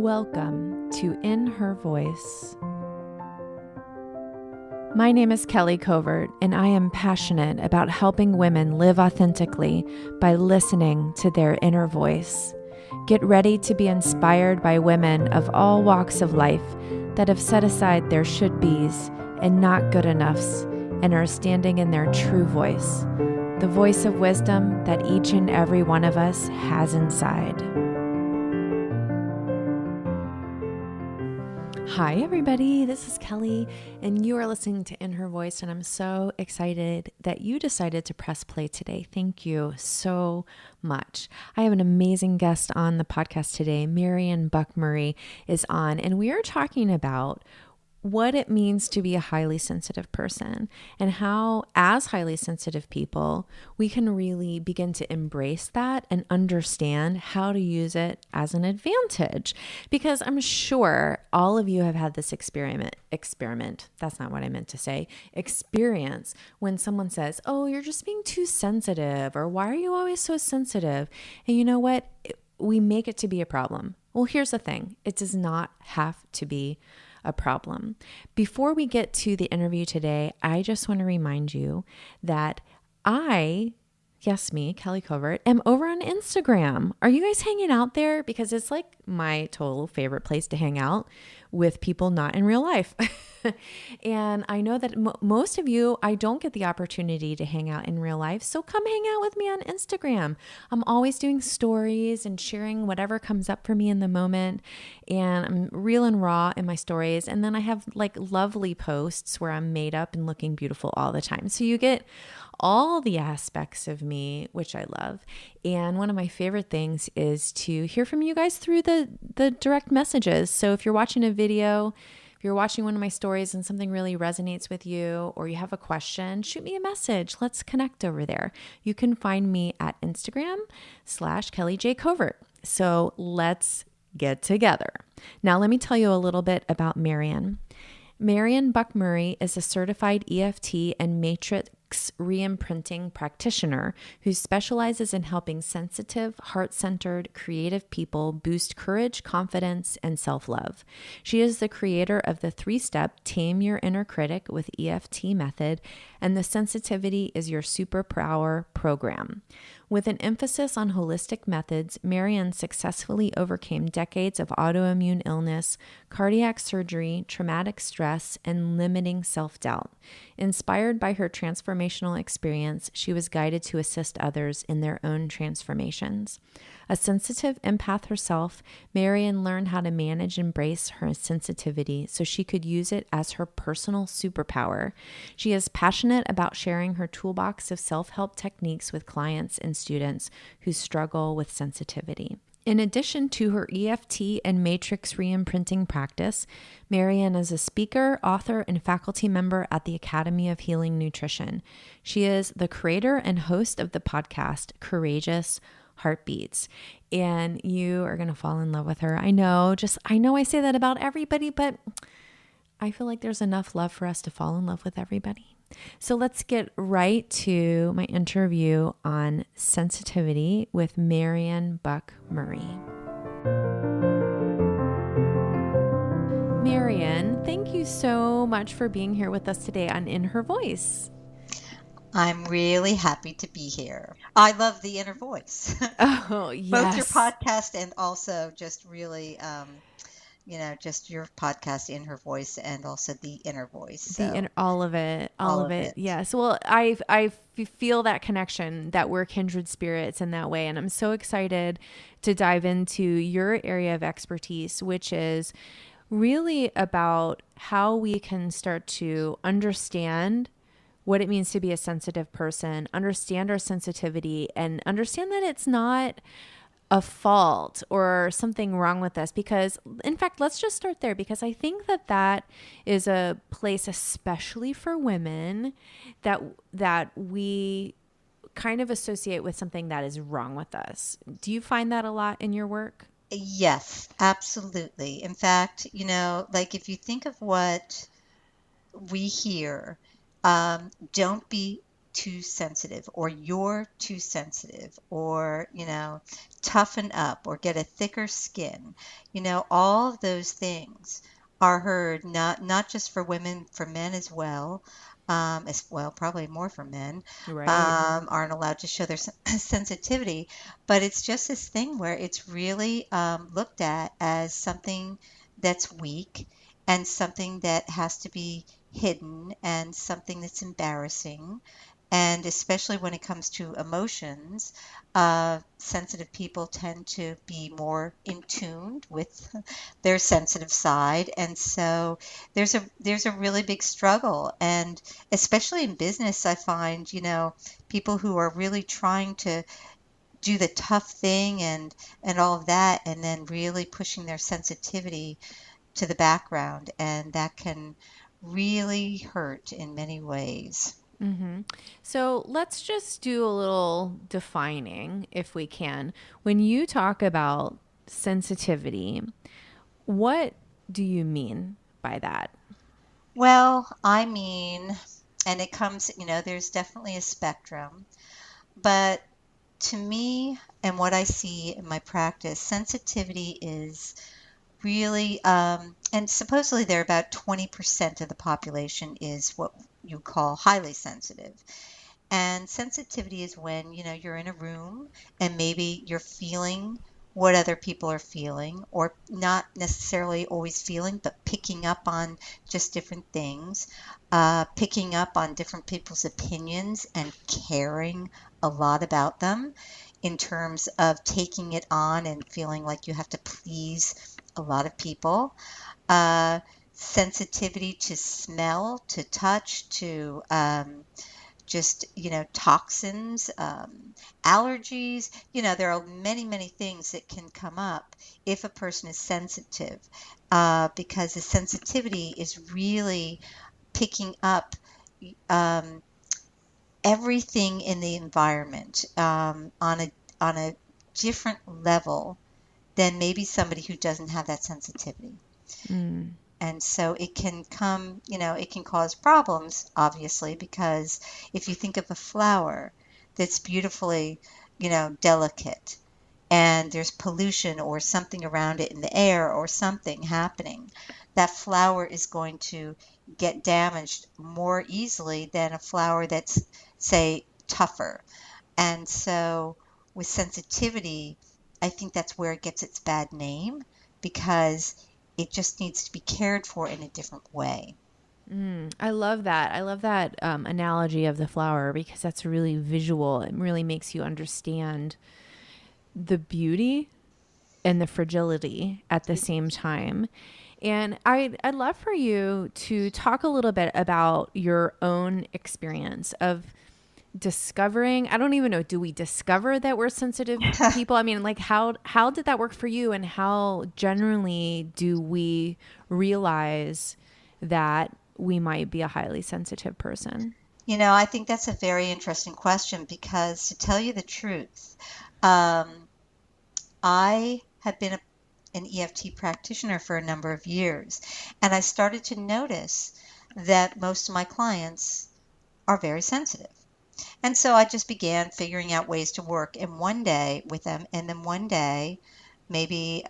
Welcome to In Her Voice. My name is Kelly Covert, and I am passionate about helping women live authentically by listening to their inner voice. Get ready to be inspired by women of all walks of life that have set aside their should-bes and not good enoughs and are standing in their true voice, the voice of wisdom that each and every one of us has inside. Hi, everybody. This is Kelly, and you are listening to In Her Voice, and I'm so excited that you decided to press play today. Thank you so much. I have an amazing guest on the podcast today. Marian Buck-Murray is on, and we are talking about what it means to be a highly sensitive person and how, as highly sensitive people, we can really begin to embrace that and understand how to use it as an advantage. Because I'm sure all of you have had this experience, that's not what I meant to say, experience when someone says, oh, you're just being too sensitive, or why are you always so sensitive? And you know what? We make it to be a problem. Well, here's the thing. It does not have to be a problem. Before we get to the interview today, I just want to remind you that me, Kelly Covert, am over on Instagram. Are you guys hanging out there? Because it's like my total favorite place to hang out with people not in real life. And I know that most of you, I don't get the opportunity to hang out in real life. So come hang out with me on Instagram. I'm always doing stories and sharing whatever comes up for me in the moment. And I'm real and raw in my stories. And then I have like lovely posts where I'm made up and looking beautiful all the time. So you get all the aspects of me, which I love. And one of my favorite things is to hear from you guys through the direct messages. So if you're watching a video, if you're watching one of my stories and something really resonates with you, or you have a question, shoot me a message. Let's connect over there. You can find me at Instagram/KellyJCovert. So let's get together. Now, let me tell you a little bit about Marian. Marian Buck-Murray is a certified EFT and matrix re-imprinting practitioner who specializes in helping sensitive, heart-centered, creative people boost courage, confidence, and self-love. She is the creator of the 3-step Tame Your Inner Critic with EFT method and the Sensitivity is Your Superpower program. With an emphasis on holistic methods, Marian successfully overcame decades of autoimmune illness, cardiac surgery, traumatic stress, and limiting self-doubt. Inspired by her transformational experience, she was guided to assist others in their own transformations. A sensitive empath herself, Marian learned how to manage and embrace her sensitivity so she could use it as her personal superpower. She is passionate about sharing her toolbox of self-help techniques with clients and students who struggle with sensitivity. In addition to her EFT and matrix re-imprinting practice, Marian is a speaker, author, and faculty member at the Academy of Healing Nutrition. She is the creator and host of the podcast Courageous Heartbeats, and you are going to fall in love with her. I know I say that about everybody, but I feel like there's enough love for us to fall in love with everybody. So let's get right to my interview on sensitivity with Marian Buck-Murray. Marian, thank you so much for being here with us today on In Her Voice. I'm really happy to be here. I love the inner voice. Oh, yes. Both your podcast and also just really, just your podcast, In Her Voice, and also the inner voice. So. All of it. Yes. Well, I feel that connection, that we're kindred spirits in that way. And I'm so excited to dive into your area of expertise, which is really about how we can start to understand what it means to be a sensitive person, understand our sensitivity, and understand that it's not a fault or something wrong with us. Because, in fact, let's just start there, because I think that is a place, especially for women, that we kind of associate with something that is wrong with us. Do you find that a lot in your work? Yes, absolutely. In fact, if you think of what we hear, don't be too sensitive, or you're too sensitive, or, toughen up or get a thicker skin. All of those things are heard, not just for women, for men as well. As well, probably more for men, Right. aren't allowed to show their sensitivity. But it's just this thing where it's really looked at as something that's weak and something that has to be hidden and something that's embarrassing. And especially when it comes to emotions, sensitive people tend to be more in tune with their sensitive side. And so there's a really big struggle. And especially in business, I find, people who are really trying to do the tough thing and all of that, and then really pushing their sensitivity to the background, and that can really hurt in many ways. So let's just do a little defining if we can. When you talk about sensitivity, what do you mean by that? Well, I mean, and it comes, there's definitely a spectrum, but to me and what I see in my practice, sensitivity is really, and supposedly they're about 20% of the population is what you call highly sensitive. And sensitivity is when, you're in a room and maybe you're feeling what other people are feeling, or not necessarily always feeling, but picking up on just different things, picking up on different people's opinions and caring a lot about them in terms of taking it on and feeling like you have to please a lot of people. Uh, Sensitivity to smell, to touch, to just, toxins, allergies. There are many, many things that can come up if a person is sensitive, because the sensitivity is really picking up um, everything in the environment on a different level than maybe somebody who doesn't have that sensitivity. Mm. And so it can come, it can cause problems, obviously, because if you think of a flower that's beautifully, delicate, and there's pollution or something around it in the air or something happening, that flower is going to get damaged more easily than a flower that's, say, tougher. And so with sensitivity, I think that's where it gets its bad name, because it just needs to be cared for in a different way. I love that. I love that analogy of the flower because that's really visual. It really makes you understand the beauty and the fragility at the same time. And I'd love for you to talk a little bit about your own experience of discovering. I don't even know, do we discover that we're sensitive people? I mean, like how did that work for you, and how generally do we realize that we might be a highly sensitive person? I think that's a very interesting question, because to tell you the truth, um, I have been an EFT practitioner for a number of years, and I started to notice that most of my clients are very sensitive. And so I just began figuring out ways to work in one day with them. And then one day, maybe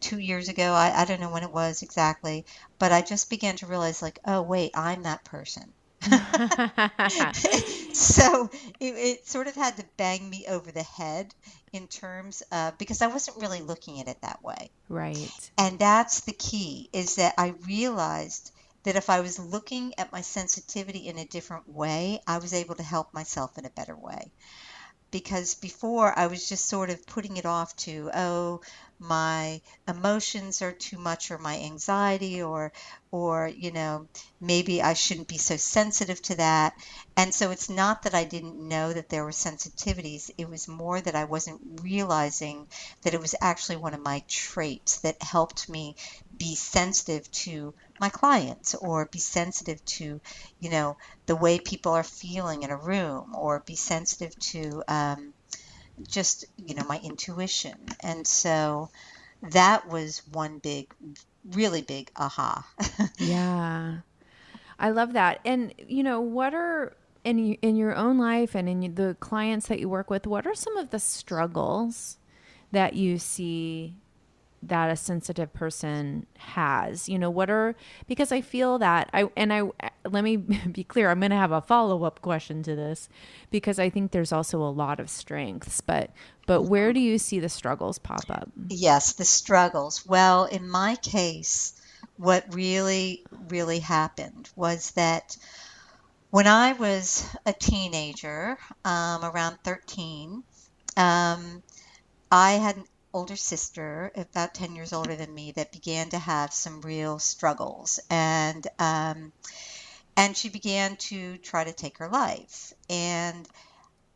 2 years ago, I don't know when it was exactly, but I just began to realize, like, oh, wait, I'm that person. So it sort of had to bang me over the head in terms of, because I wasn't really looking at it that way. Right. And that's the key, is that I realized that if I was looking at my sensitivity in a different way, I was able to help myself in a better way. Because before I was just sort of putting it off to, oh, my emotions are too much, or my anxiety, or maybe I shouldn't be so sensitive to that. And so it's not that I didn't know that there were sensitivities, it was more that I wasn't realizing that it was actually one of my traits that helped me be sensitive to my clients, or be sensitive to, you know the way people are feeling in a room, or be sensitive to just, my intuition. And so that was one big, really big aha. Yeah. I love that. And what are in your own life and in the clients that you work with, what are some of the struggles that you see that a sensitive person has? You know, what are, because I feel that let me be clear, I'm going to have a follow-up question to this because I think there's also a lot of strengths, but where do you see the struggles pop up? Yes, the struggles. Well, in my case, what really, really happened was that when I was a teenager, around 13, um, I had an older sister, about 10 years older than me, that began to have some real struggles. And she began to try to take her life. And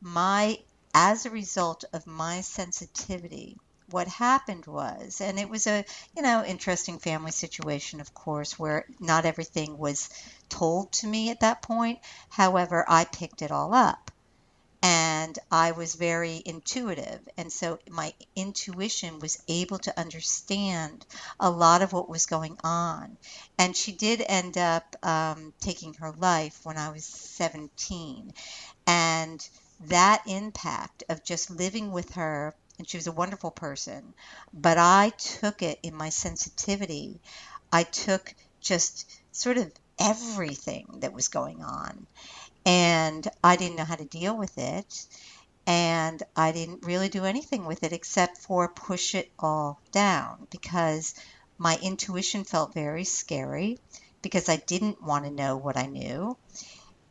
my as a result of my sensitivity, what happened was, and it was a, interesting family situation, of course, where not everything was told to me at that point. However, I picked it all up. And I was very intuitive. And so my intuition was able to understand a lot of what was going on. And she did end up taking her life when I was 17. And that impact of just living with her, and she was a wonderful person, but I took it in my sensitivity. I took just sort of everything that was going on, and I didn't know how to deal with it. And I didn't really do anything with it except for push it all down because my intuition felt very scary because I didn't want to know what I knew.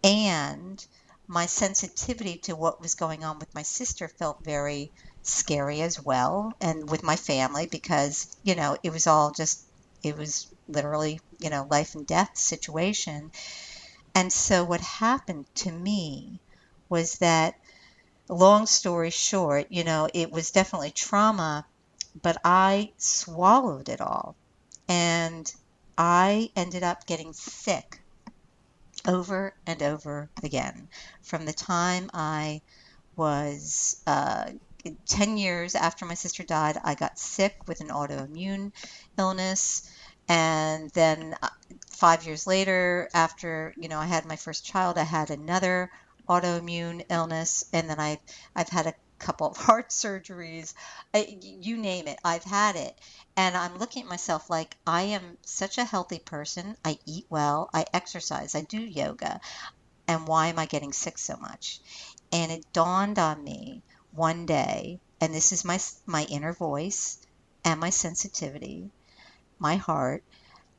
And my sensitivity to what was going on with my sister felt very scary as well, and with my family, because, it was all just, it was literally, life and death situation. And so what happened to me was that, long story short, it was definitely trauma, but I swallowed it all. And I ended up getting sick over and over again. From the time I was 10 years after my sister died, I got sick with an autoimmune illness. And then 5 years later, after, I had my first child, I had another autoimmune illness. And then I've had a couple of heart surgeries. You name it, I've had it. And I'm looking at myself like I am such a healthy person. I eat well, I exercise, I do yoga. And why am I getting sick so much? And it dawned on me one day, and this is my inner voice and my sensitivity, my heart.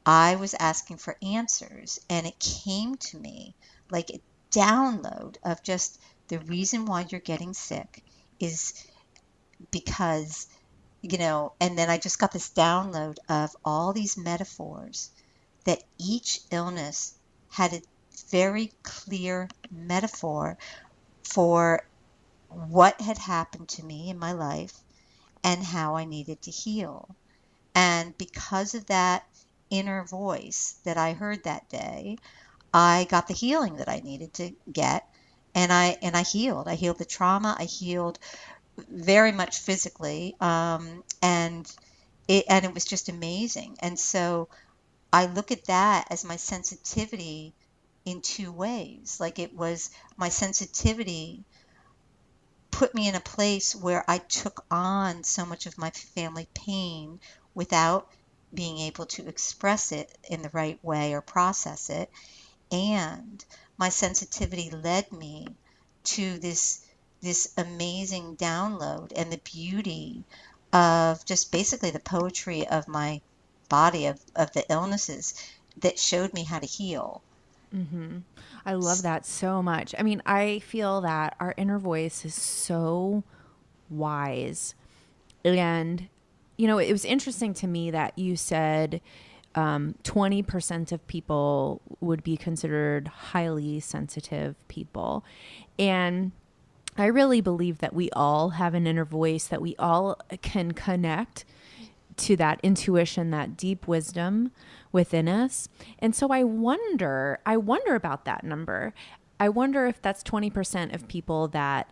I was asking for answers, and it came to me like a download of just the reason why you're getting sick is because, and then I just got this download of all these metaphors that each illness had a very clear metaphor for what had happened to me in my life and how I needed to heal. And because of that inner voice that I heard that day, I got the healing that I needed to get. And I healed. I healed the trauma. I healed very much physically. And it was just amazing. And so I look at that as my sensitivity in two ways. Like, it was my sensitivity put me in a place where I took on so much of my family pain without being able to express it in the right way or process it. And my sensitivity led me to this amazing download and the beauty of just basically the poetry of my body, of the illnesses that showed me how to heal. Mm-hmm. I love that so much. I mean, I feel that our inner voice is so wise. And, it was interesting to me that you said 20% of people would be considered highly sensitive people. And I really believe that we all have an inner voice, that we all can connect to that intuition, that deep wisdom within us. And so I wonder about that number. I wonder if that's 20% of people that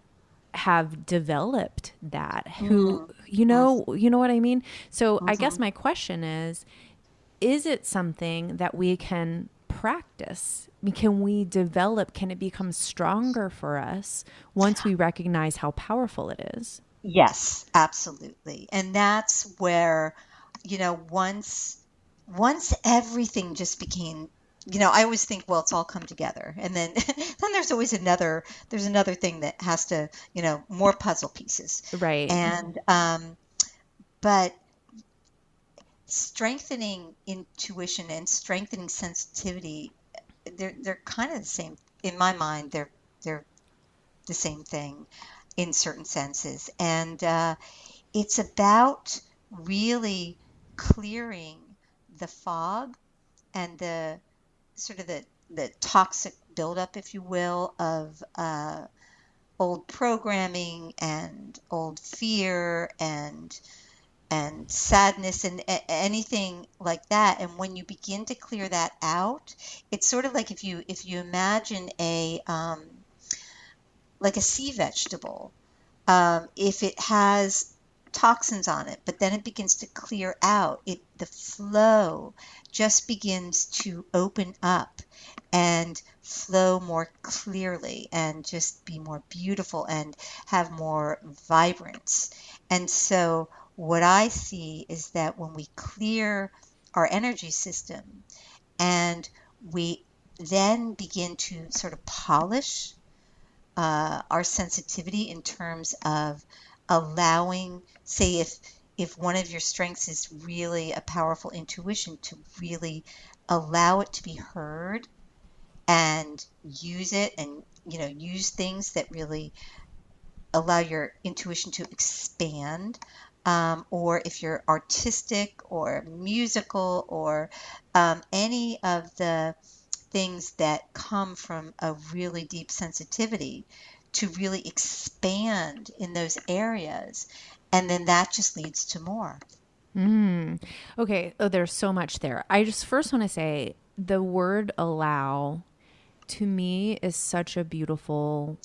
have developed that, who, you know what I mean? So I guess Mm-hmm. my question is it something that we can practice? Can we develop, can it become stronger for us once we recognize how powerful it is? Yes, absolutely. And that's where, once everything just became, I always think, well, it's all come together. And then then there's another thing that has to, more puzzle pieces. Right. And but strengthening intuition and strengthening sensitivity, they're kind of the same in my mind. They're the same thing in certain senses. And it's about really clearing the fog and the sort of the toxic buildup, if you will, of old programming and old fear and sadness and anything like that. And when you begin to clear that out, it's sort of like if you imagine a like a sea vegetable. If it has toxins on it, but then it begins to clear out, the flow just begins to open up and flow more clearly and just be more beautiful and have more vibrance. And so what I see is that when we clear our energy system and we then begin to sort of polish our sensitivity in terms of allowing, say, if one of your strengths is really a powerful intuition, to really allow it to be heard and use it, and use things that really allow your intuition to expand. Or if you're artistic or musical or any of the things that come from a really deep sensitivity, to really expand in those areas. And then that just leads to more. Okay. Oh, there's so much there. I just first want to say the word allow to me is such a beautiful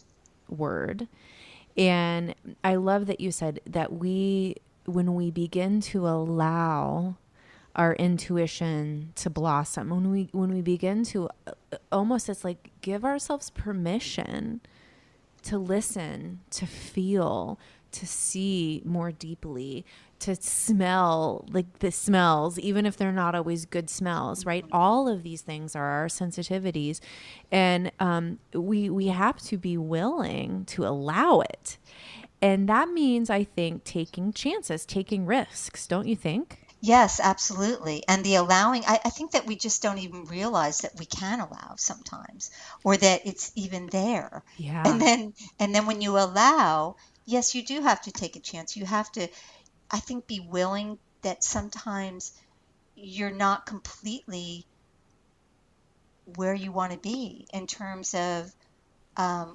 word. And I love that you said that when we begin to allow our intuition to blossom, when we begin to almost, it's like give ourselves permission to listen, to feel, to see more deeply, to smell like the smells, even if they're not always good smells, right? All of these things are our sensitivities. And we have to be willing to allow it. And that means, I think, taking chances, taking risks, don't you think? Yes, absolutely. And the allowing, I think that we just don't even realize that we can allow sometimes, or that it's even there. And Yeah. then when you allow, yes, you do have to take a chance. You have to, I think, be willing that sometimes you're not completely where you want to be in terms of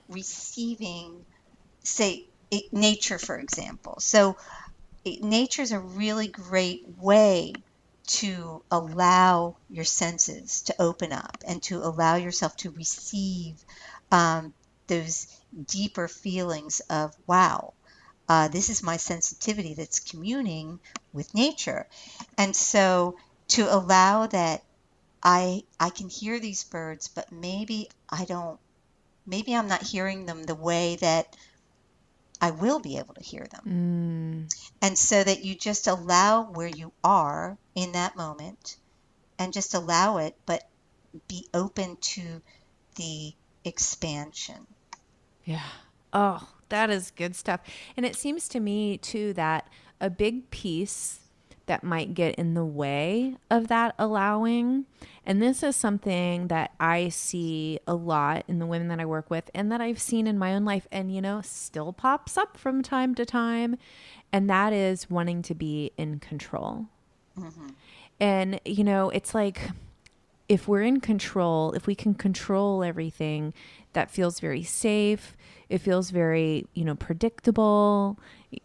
receiving, say, nature, for example. So nature is a really great way to allow your senses to open up and to allow yourself to receive um, those deeper feelings of, wow, this is my sensitivity that's communing with nature. And so to allow that, I can hear these birds, but maybe I'm not hearing them the way that I will be able to hear them. And so that you just allow where you are in that moment and just allow it, but be open to the expansion. Yeah. Oh, that is good stuff. And it seems to me, too, that a big piece that might get in the way of that allowing, and this is something that I see a lot in the women that I work with and that I've seen in my own life and, still pops up from time to time, and that is wanting to be in control. Mm-hmm. And, it's like, if we're in control, if we can control everything, that feels very safe. It feels very, predictable.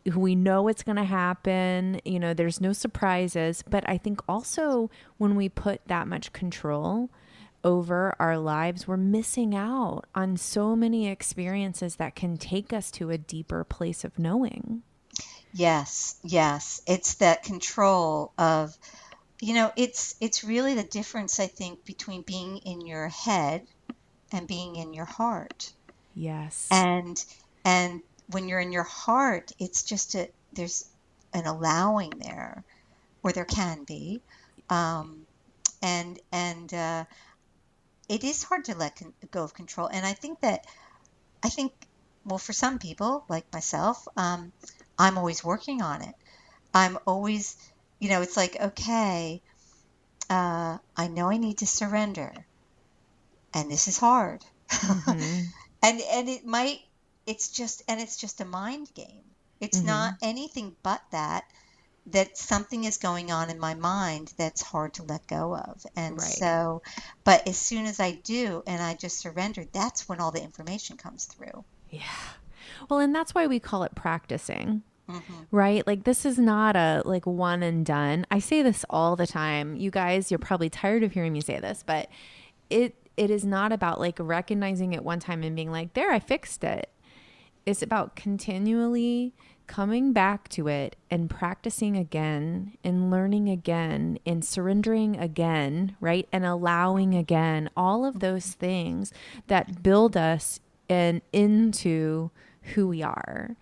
We know it's going to happen. There's no surprises. But I think also when we put that much control over our lives, we're missing out on so many experiences that can take us to a deeper place of knowing. Yes, yes. It's that control of It's really the difference, I think, between being in your head and being in your heart. Yes. And and when you're in your heart, it's just there's an allowing there, or there can be, um, and it is hard to let go of control. And I think, well, for some people like myself, I'm always working on it. I'm always, it's like, okay, I know I need to surrender, and this is hard. Mhm. And it's just a mind game. It's not Mhm. anything but that something is going on in my mind that's hard to let go of. And Right. so, but as soon as I do and I just surrender, that's when all the information comes through. Yeah. Well, and that's why we call it practicing. Hmm. Right? Like this is not a like one and done. I say this all the time. You guys, you're probably tired of hearing me say this, but it is not about like recognizing it one time and being like, "There, I fixed it." It's about continually coming back to it and practicing again and learning again and surrendering again, right? And allowing again all of those things that build us and into who we are.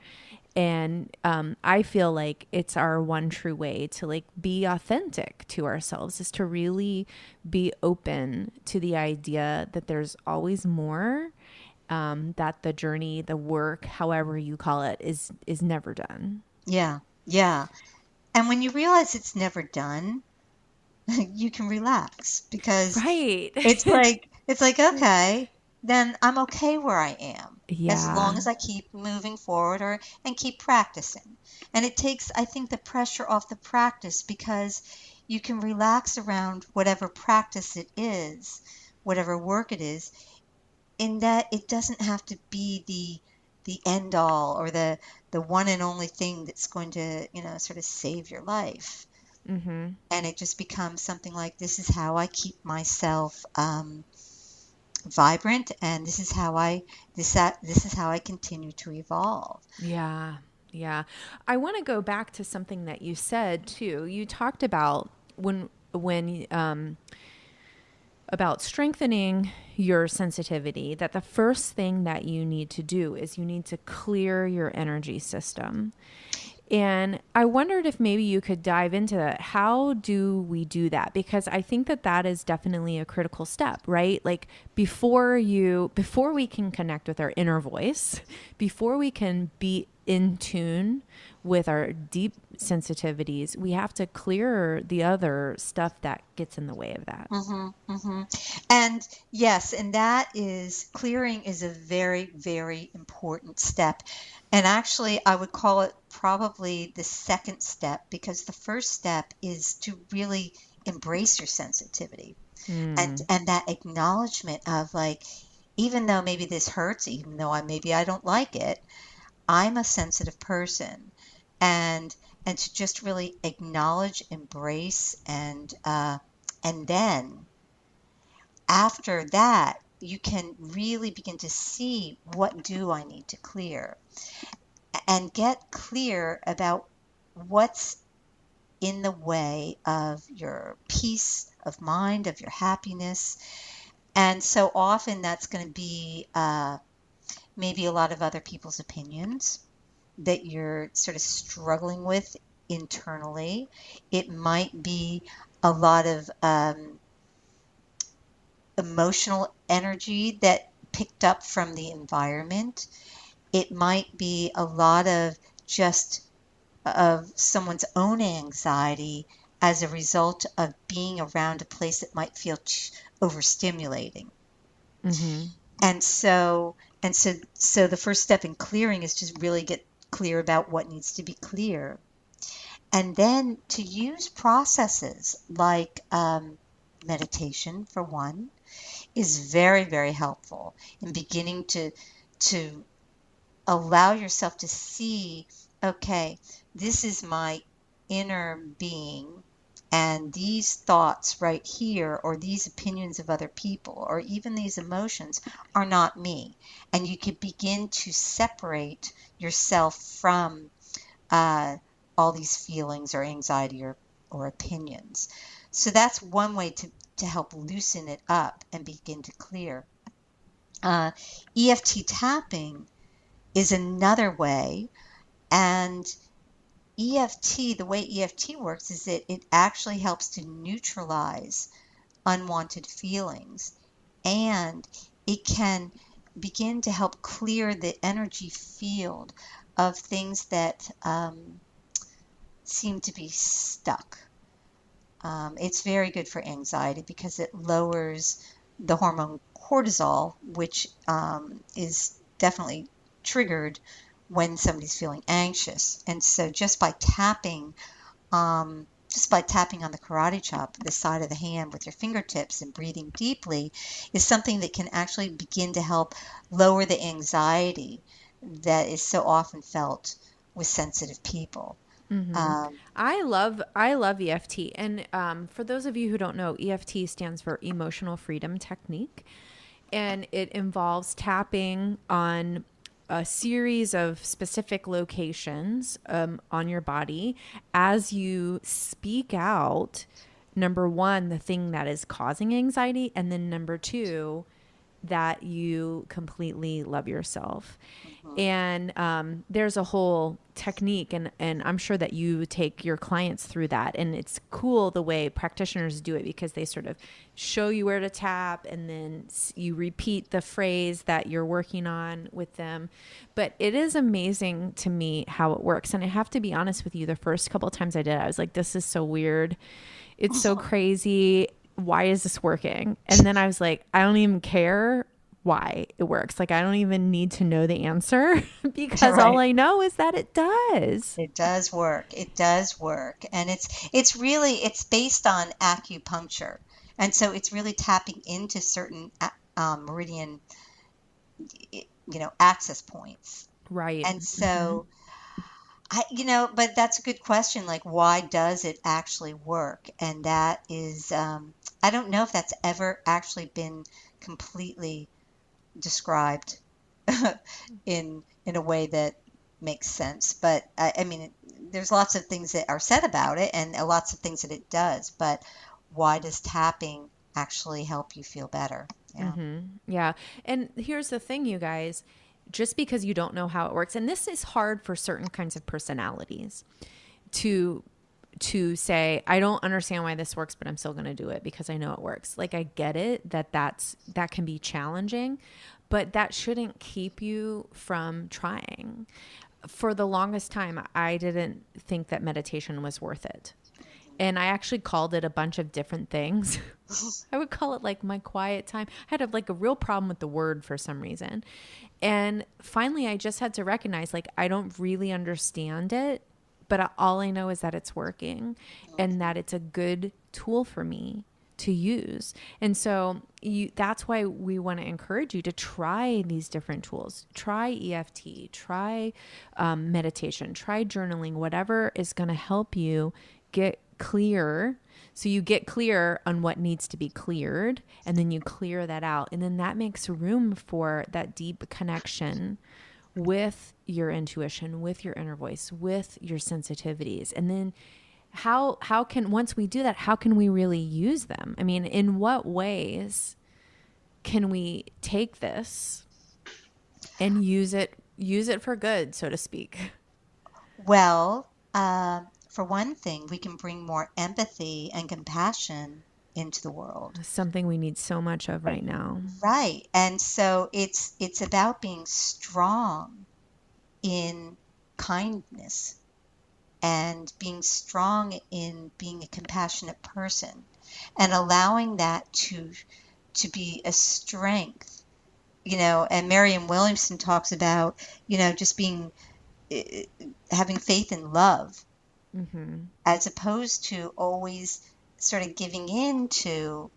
And I feel like it's our one true way to like be authentic to ourselves, is to really be open to the idea that there's always more, that the journey, the work, however you call it, is never done. Yeah, yeah. And when you realize it's never done, you can relax, because Right. it's like, okay, then I'm okay where I am, as Yeah. long as I keep moving forward, and keep practicing. And it takes, I think, the pressure off the practice, because you can relax around whatever practice it is, whatever work it is, in that it doesn't have to be the end all, or the one and only thing that's going to, sort of save your life. Mm-hmm. And it just becomes something like, this is how I keep myself vibrant, and this is how I continue to evolve. Yeah. Yeah. I want to go back to something that you said too. You talked about when about strengthening your sensitivity, that the first thing that you need to do is you need to clear your energy system. And I wondered if maybe you could dive into that. How do we do that? Because I think that that is definitely a critical step, right? Like before we can connect with our inner voice, before we can be in tune with our deep sensitivities, we have to clear the other stuff that gets in the way of that. Hmm. Hmm. And yes, and that is, clearing is a very, very important step. And actually, I would call it probably the second step, because the first step is to really embrace your sensitivity, Mm. and that acknowledgement of, like, even though maybe this hurts, even though maybe I don't like it, I'm a sensitive person. And and to just really acknowledge, embrace, and then after that, you can really begin to see, what do I need to clear, and get clear about what's in the way of your peace of mind, of your happiness. And so often that's going to be maybe a lot of other people's opinions that you're sort of struggling with internally. It might be a lot of emotional energy that picked up from the environment. It might be a lot of just of someone's own anxiety as a result of being around a place that might feel overstimulating. Mm-hmm. And so the first step in clearing is just really get clear about what needs to be clear. And then to use processes like meditation, for one, is very, very helpful in beginning to allow yourself to see, okay, this is my inner being, and these thoughts right here, or these opinions of other people, or even these emotions, are not me. And you can begin to separate yourself from uh, all these feelings, or anxiety, or opinions. So that's one way to help loosen it up and begin to clear. EFT tapping is another way, and EFT, the way EFT works is that it actually helps to neutralize unwanted feelings, and it can begin to help clear the energy field of things that seem to be stuck. It's very good for anxiety because it lowers the hormone cortisol, which is definitely triggered when somebody's feeling anxious. And so just by tapping on the karate chop, the side of the hand with your fingertips and breathing deeply is something that can actually begin to help lower the anxiety that is so often felt with sensitive people. Mm-hmm. Um, I love EFT, and for those of you who don't know, EFT stands for Emotional Freedom Technique, and it involves tapping on a series of specific locations on your body as you speak out. Number one, the thing that is causing anxiety, and then number two, that you completely love yourself. mhm. And there's a whole technique, and I'm sure that you take your clients through that. And it's cool the way practitioners do it because they sort of show you where to tap, and then you repeat the phrase that you're working on with them. But it is amazing to me how it works. And I have to be honest with you, the first couple of times I did it, I was like, this is so weird. It's so crazy. Why is this working? And then I was like, I don't even care why it works. Like, I don't even need to know the answer because all Right. I know is that it does. It does work. It does work. And it's based on acupuncture. And so it's really tapping into certain meridian, access points. Right. And Mm-hmm. so but that's a good question. Like, why does it actually work? And that is, I don't know if that's ever actually been completely described in a way that makes sense. But I mean, there's lots of things that are said about it, and lots of things that it does. But why does tapping actually help you feel better? Yeah. Mm-hmm. Yeah. And here's the thing, you guys, just because you don't know how it works, and this is hard for certain kinds of personalities to say, I don't understand why this works, but I'm still going to do it because I know it works. Like, I get it that can be challenging, but that shouldn't keep you from trying. For the longest time, I didn't think that meditation was worth it. And I actually called it a bunch of different things. I would call it like my quiet time. I had like a real problem with the word for some reason. And finally, I just had to recognize, like, I don't really understand it, but all I know is that it's working and that it's a good tool for me to use. And so that's why we want to encourage you to try these different tools. Try EFT, try meditation, try journaling, whatever is going to help you get clear. So you get clear on what needs to be cleared, and then you clear that out. And then that makes room for that deep connection with your intuition, with your inner voice, with your sensitivities. And then how can, once we do that, how can we really use them? I mean, in what ways can we take this and use it for good, so to speak? Well, for one thing, we can bring more empathy and compassion into the world. Something we need so much of right now. Right. And so it's about being strong in kindness and being strong in being a compassionate person and allowing that to be a strength. And Marian Williamson talks about, just being having faith in love Mm-hmm. as opposed to always sort of giving in to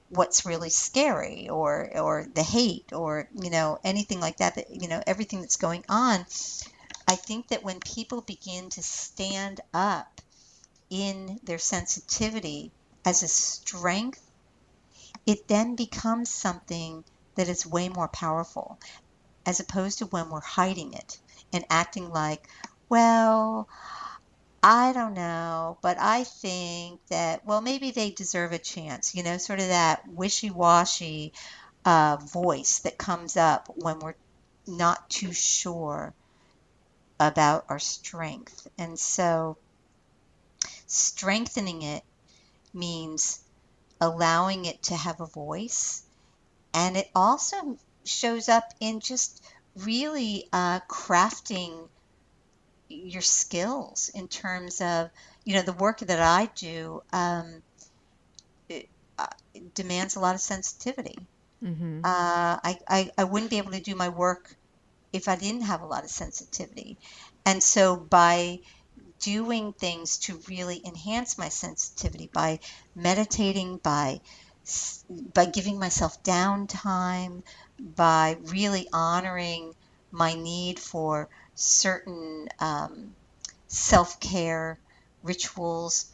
what's really scary or the hate or anything like that everything that's going on. I think that when people begin to stand up in their sensitivity as a strength, it then becomes something that is way more powerful, as opposed to when we're hiding it and acting like, well, I don't know, but I think that, well, maybe they deserve a chance, sort of that wishy-washy voice that comes up when we're not too sure about our strength. And so strengthening it means allowing it to have a voice. And it also shows up in just really crafting your skills in terms of, the work that I do. It, it demands a lot of sensitivity. Mm-hmm. I wouldn't be able to do my work if I didn't have a lot of sensitivity. And so by doing things to really enhance my sensitivity, by meditating, by giving myself downtime, by really honoring my need for certain self-care rituals,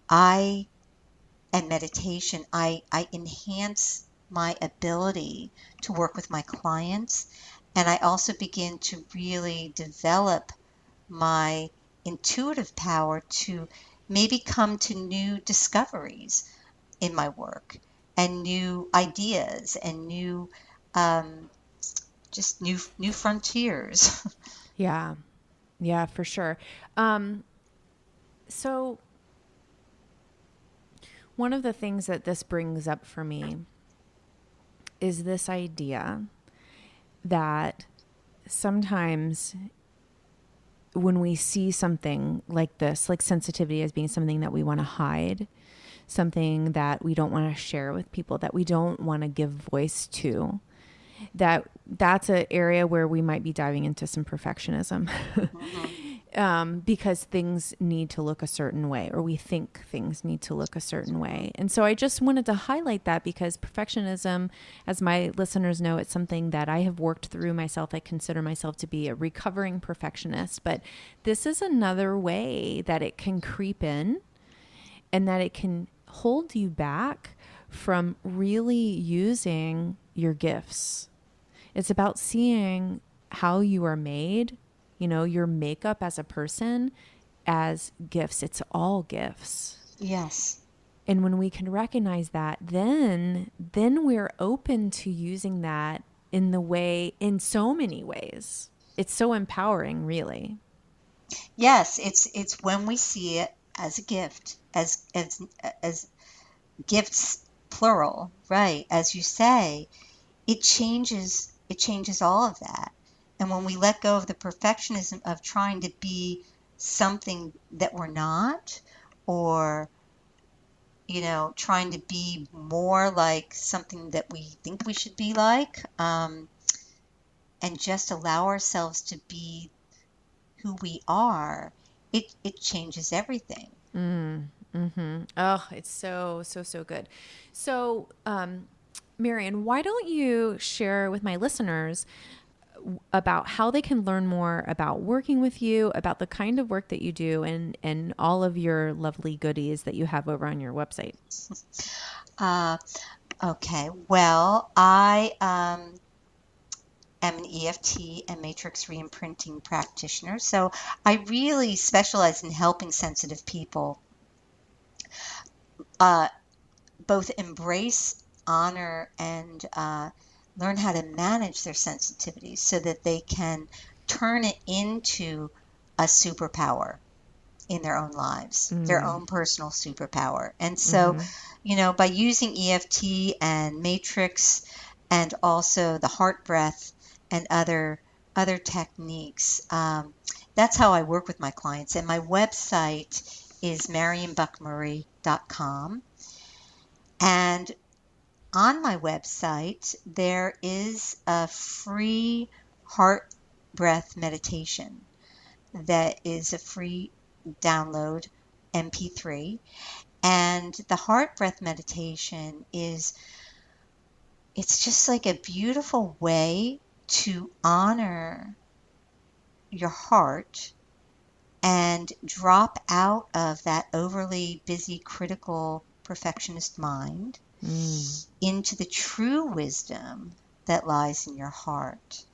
I and meditation, I enhance my ability to work with my clients, and I also begin to really develop my intuitive power to maybe come to new discoveries in my work and new ideas and new um, just new frontiers. Yeah. Yeah, for sure. Um, so one of the things that this brings up for me is this idea that sometimes when we see something like this, like sensitivity as being something that we want to hide, something that we don't want to share with people, that we don't want to give voice to, that's an area where we might be diving into some perfectionism. Mhm. Because things need to look a certain way, or we think things need to look a certain way. And so I just wanted to highlight that because perfectionism, as my listeners know, it's something that I have worked through myself. I consider myself to be a recovering perfectionist, but this is another way that it can creep in and that it can hold you back from really using your gifts. It's about seeing how you are made, your makeup as a person, as gifts. It's all gifts. Yes. And when we can recognize that, then we're open to using that in so many ways. It's so empowering, really. Yes, it's when we see it as a gift, as gifts plural, right? As you say, it changes all of that. And when we let go of the perfectionism of trying to be something that we're not, or trying to be more like something that we think we should be like, and just allow ourselves to be who we are, it changes everything. Mm-hmm. Oh, it's so, so, so good. So, Marian, why don't you share with my listeners about how they can learn more about working with you, about the kind of work that you do, and all of your lovely goodies that you have over on your website? Uh, okay, well, I am an EFT and matrix reimprinting practitioner, so I really specialize in helping sensitive people uh, both embrace, honor, and learn how to manage their sensitivities so that they can turn it into a superpower in their own lives, their Mm, own personal superpower. And so, mm-hmm. by using EFT and matrix and also the heart breath and other techniques, that's how I work with my clients. And my website is marianbuckmurray.com. And on my website, there is a free heart breath meditation that is a free download MP3. And the heart breath meditation it's just like a beautiful way to honor your heart and drop out of that overly busy, critical, perfectionist mind Mm, into the true wisdom that lies in your heart.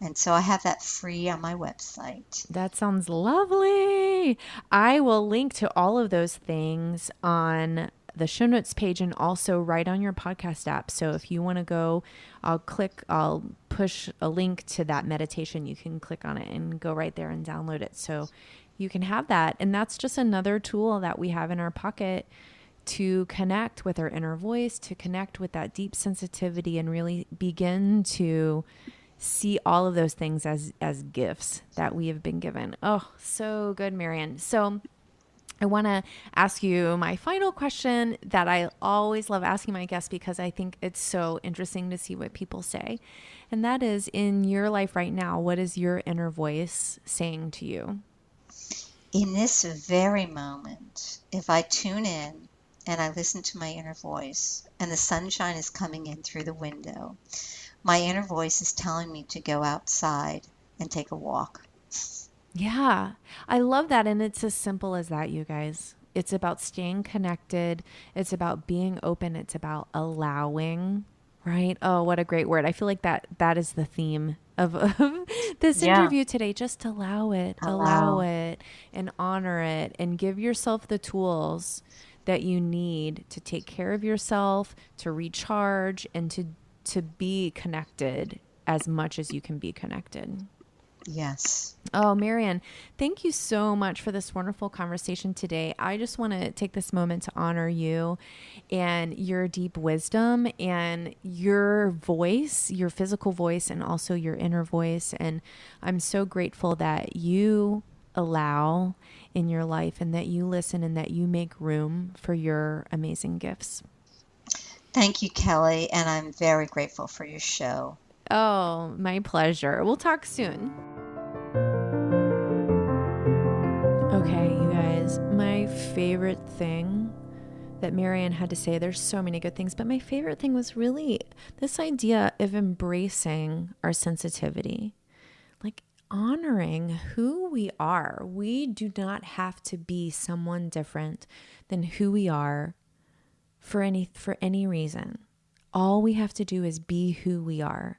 And so I have that free on my website. That sounds lovely. I will link to all of those things on the show notes page and also right on your podcast app. So if you want to go, I'll push a link to that meditation. You can click on it and go right there and download it. So you can have that. And that's just another tool that we have in our pocket to connect with our inner voice, to connect with that deep sensitivity and really begin to see all of those things as gifts that we have been given. Oh, so good, Marian. So I want to ask you my final question that I always love asking my guests because I think it's so interesting to see what people say. And that is, in your life right now, what is your inner voice saying to you? In this very moment, if I tune in and I listen to my inner voice and the sunshine is coming in through the window, my inner voice is telling me to go outside and take a walk. Yeah, I love that. And it's as simple as that, you guys. It's about staying connected. It's about being open. It's about allowing, right? Oh, what a great word. I feel like that is the theme of this interview today. Just allow it, and honor it, and give yourself the tools that you need to take care of yourself, to recharge, and to be connected as much as you can be connected. Yes. Oh, Marian, thank you so much for this wonderful conversation today. I just want to take this moment to honor you and your deep wisdom and your voice, your physical voice, and also your inner voice. And I'm so grateful that you allow in your life and that you listen and that you make room for your amazing gifts. Thank you, Kelly, and I'm very grateful for your show. Oh, my pleasure. We'll talk soon. Okay, you guys, my favorite thing that Marian had to say, there's so many good things, but my favorite thing was really this idea of embracing our sensitivity, like honoring who we are. We do not have to be someone different than who we are for any reason. All we have to do is be who we are.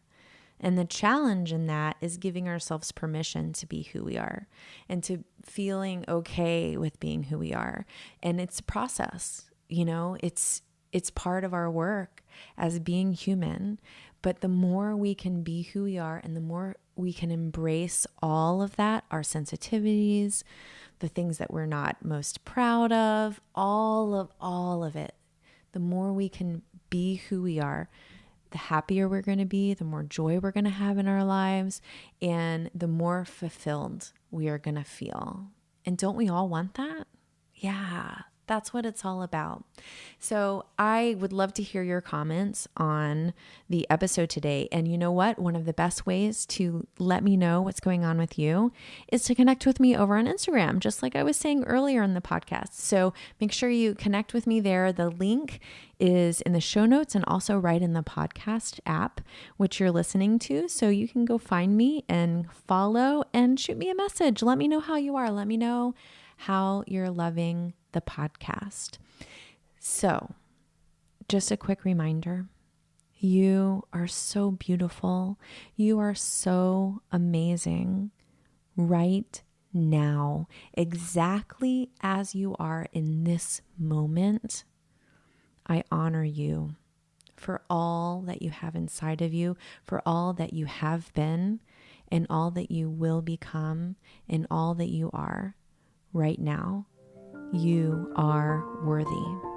And the challenge in that is giving ourselves permission to be who we are and to feeling okay with being who we are. And it's a process, it's part of our work as being human. But the more we can be who we are and the more we can embrace all of that, our sensitivities, the things that we're not most proud of, all of it, the more we can be who we are, the happier we're going to be, the more joy we're going to have in our lives, and the more fulfilled we are going to feel. And don't we all want that? Yeah, that's what it's all about. So I would love to hear your comments on the episode today. And you know what? One of the best ways to let me know what's going on with you is to connect with me over on Instagram, just like I was saying earlier in the podcast. So make sure you connect with me there. The link is in the show notes and also right in the podcast app, which you're listening to. So you can go find me and follow and shoot me a message. Let me know how you are. Let me know how you're loving the podcast. So, just a quick reminder, you are so beautiful. You are so amazing right now, exactly as you are in this moment. I honor you for all that you have inside of you, for all that you have been, and all that you will become, and all that you are right now. You are worthy.